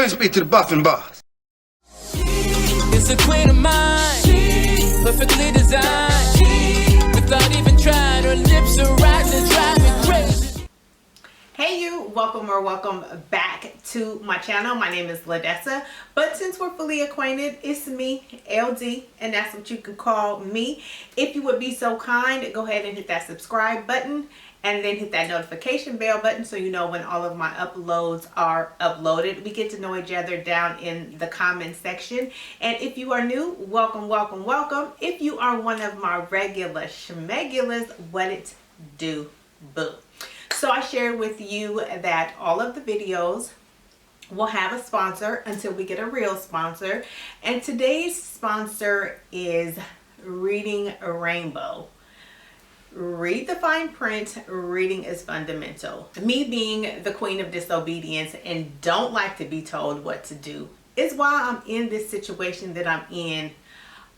Let me speak to the buffing boss. It's a queen of mine, perfectly designed. Without even trying, her lips are rising, drive me crazy. Hey you, welcome or welcome back to my channel. My name is Ladessa, but since we're fully acquainted, it's me, LD, and that's what you can call me. If you would be so kind, go ahead and hit that subscribe button and then hit that notification bell button so you know when all of my uploads are uploaded. We get to know each other down in the comment section. And if you are new, welcome, welcome, welcome. If you are one of my regular schmegulars, what it do, boo. So I shared with you that all of the videos will have a sponsor until we get a real sponsor. And today's sponsor is Reading a Rainbow. Read the fine print. Reading is fundamental. Me being the queen of disobedience and don't like to be told what to do is why I'm in this situation that I'm in,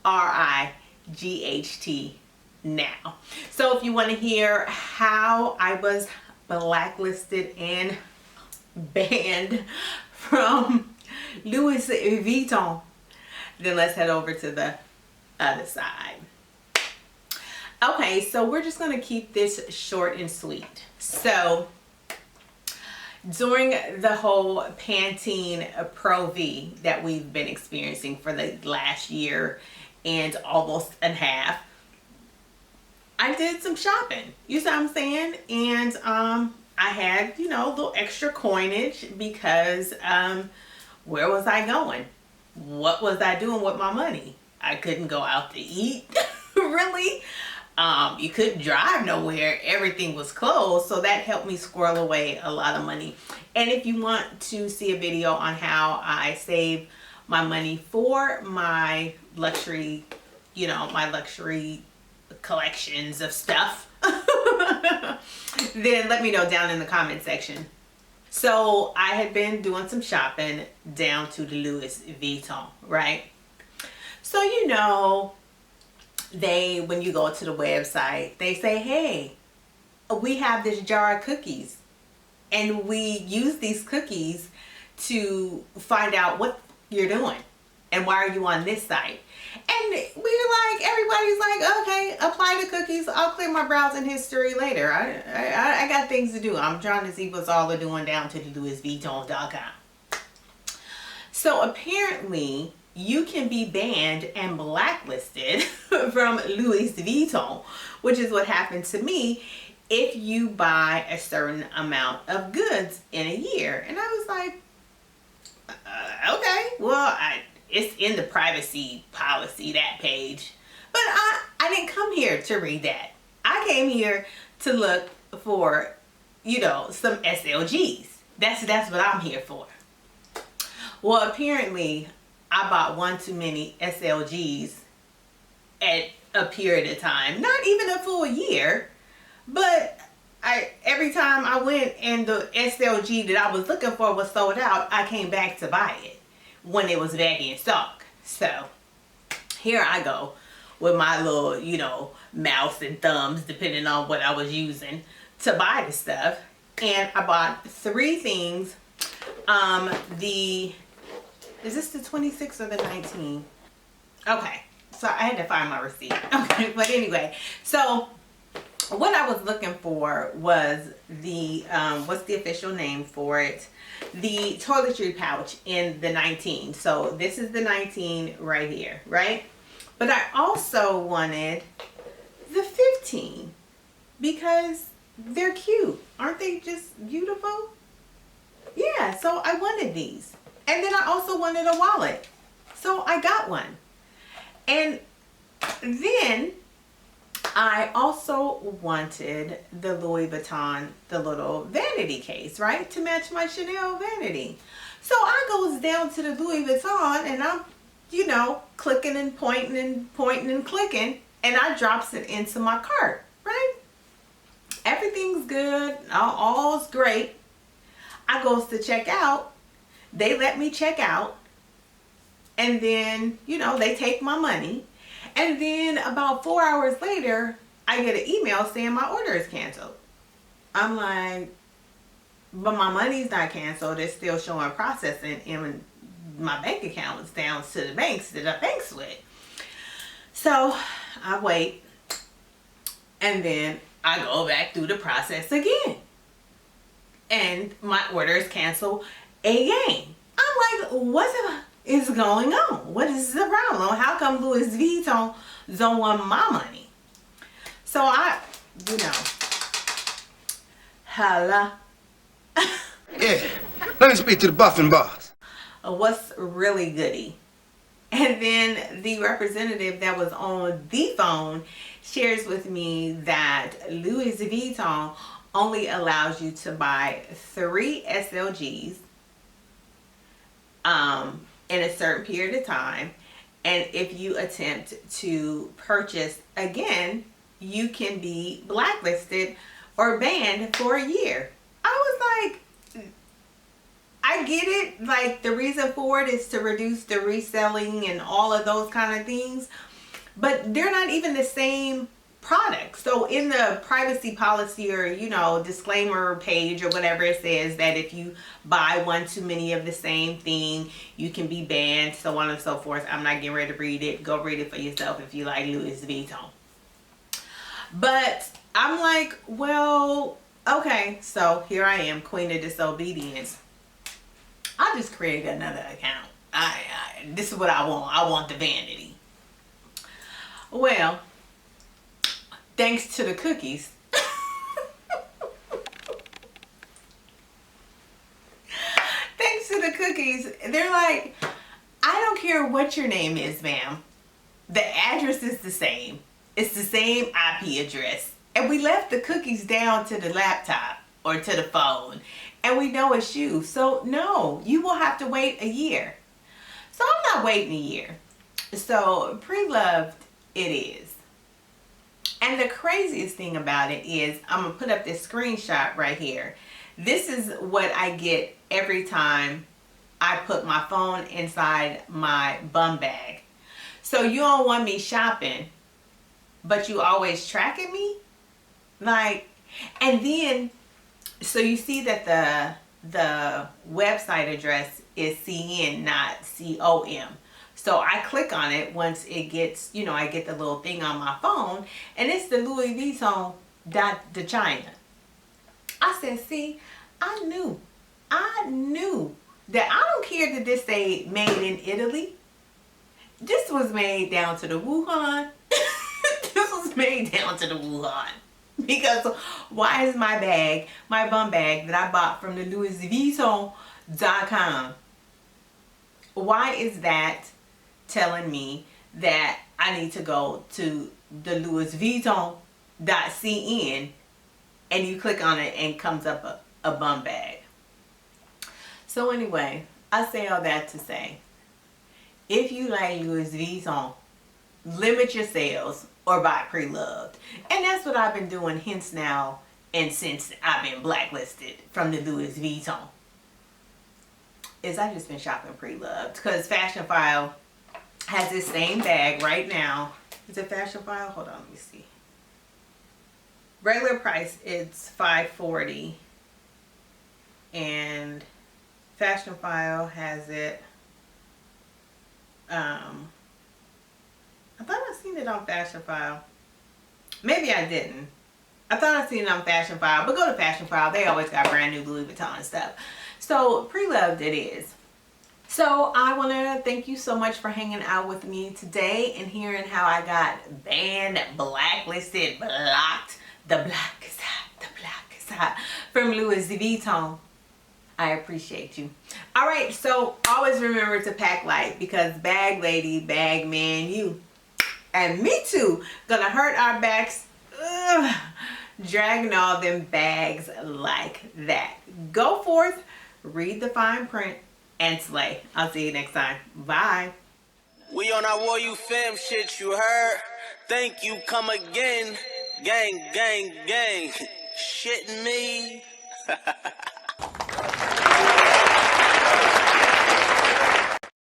RIGHT now. So if you want to hear how I was blacklisted and banned from Louis Vuitton, then let's head over to the other side. Okay, so we're just going to keep this short and sweet. So during the whole Pantene Pro V that we've been experiencing for the last year and almost a half, I did some shopping. You see what I'm saying? And I had, you know, a little extra coinage because where was I going? What was I doing with my money? I couldn't go out to eat, really. You couldn't drive nowhere. Everything was closed. So that helped me squirrel away a lot of money. And if you want to see a video on how I save my money for my luxury, you know, my luxury collections of stuff, then let me know down in the comment section. So I had been doing some shopping down to the Louis Vuitton, right? So, you know, when you go to the website, they say, hey, we have this jar of cookies and we use these cookies to find out what you're doing and why are you on this site. And we're like, everybody's like, okay, apply the cookies. I'll clear my browsing history later. I got things to do. I'm trying to see what's all they're doing down to the LouisVuitton.com. So apparently you can be banned and blacklisted from Louis Vuitton, which is what happened to me if you buy a certain amount of goods in a year. And I was like, okay, well, it's in the privacy policy, that page. But I didn't come here to read that. I came here to look for, you know, some SLGs. That's what I'm here for. Well, apparently I bought one too many SLGs at a period of time. Not even a full year, but every time I went and the SLG that I was looking for was sold out, I came back to buy it when it was back in stock. So here I go with my little, you know, mouse and thumbs, depending on what I was using to buy the stuff. And I bought 3 things. Is this the 26 or the 19? Okay, so I had to find my receipt. Okay, but anyway, so what I was looking for was the, what's the official name for it? The toiletry pouch in the 19. So this is the 19 right here, right? But I also wanted the 15 because they're cute. Aren't they just beautiful? Yeah, so I wanted these. And then I also wanted a wallet. So I got one. And then I also wanted the Louis Vuitton, the little vanity case, right? To match my Chanel vanity. So I goes down to the Louis Vuitton and I'm, you know, clicking and pointing and clicking. And I drops it into my cart, right? Everything's good. All's great. I goes to check out. They let me check out. And then, you know, they take my money. And then about 4 hours later, I get an email saying my order is canceled. I'm like, but my money's not canceled. It's still showing processing in my bank account. It's down to the banks that I banks with. So I wait, and then I go back through the process again, and my order is canceled again. I'm like, what is going on? What is the problem? How come Louis Vuitton don't want my money? So I, holla. Yeah, let me speak to the buffing boss. What's really goody? And then the representative that was on the phone shares with me that Louis Vuitton only allows you to buy 3 SLGs in a certain period of time. And if you attempt to purchase again, you can be blacklisted or banned for a year. I was like, I get it. Like, the reason for it is to reduce the reselling and all of those kind of things. But they're not even the same product. So in the privacy policy or, disclaimer page or whatever, it says that if you buy one too many of the same thing, you can be banned, so on and so forth. I'm not getting ready to read it. Go read it for yourself if you like Louis Vuitton. But I'm like, well, okay. So here I am, Queen of Disobedience. I'll just create another account. This is what I want. I want the vanity. Well, thanks to the cookies. Thanks to the cookies, they're like, I don't care what your name is, ma'am. The address is the same. It's the same IP address. And we left the cookies down to the laptop or to the phone. And we know it's you. So no, you will have to wait a year. So I'm not waiting a year. So pre-loved it is. And the craziest thing about it is, I'm going to put up this screenshot right here. This is what I get every time I put my phone inside my bum bag. So you don't want me shopping, but you always tracking me? Like, and then, so you see that the website address is CN, not COM. So I click on it once it gets, I get the little thing on my phone, and it's the Louis Vuitton de China. I said, see, I knew that I don't care that this say made in Italy. This was made down to the Wuhan. This was made down to the Wuhan. Because why is my bag, my bum bag that I bought from the LouisVuitton.com, why is that telling me that I need to go to the LouisVuitton.cn, and you click on it and comes up a bum bag? So anyway, I say all that to say, if you like Louis Vuitton, limit your sales or buy pre-loved. And that's what I've been doing hence now and since I've been blacklisted from the Louis Vuitton. Is I've just been shopping pre-loved, because Fashion File has this same bag right now. Is it Fashion File? Hold on, let me see. Regular price, it's $540, and Fashion File has it. I thought I seen it on Fashion File. Maybe I didn't. I thought I seen it on Fashion File, but go to Fashion File. They always got brand new Louis Vuitton stuff. So pre-loved it is. So I want to thank you so much for hanging out with me today and hearing how I got banned, blacklisted, blocked. The black is hot from Louis Vuitton. I appreciate you. All right, so always remember to pack light, because bag lady, bag man, you and me too gonna hurt our backs. Ugh, dragging all them bags like that. Go forth, read the fine print, and slay. I'll see you next time. Bye. We on our War You Fam shit, you heard? Thank you, come again. Gang, gang, gang. Shitting me.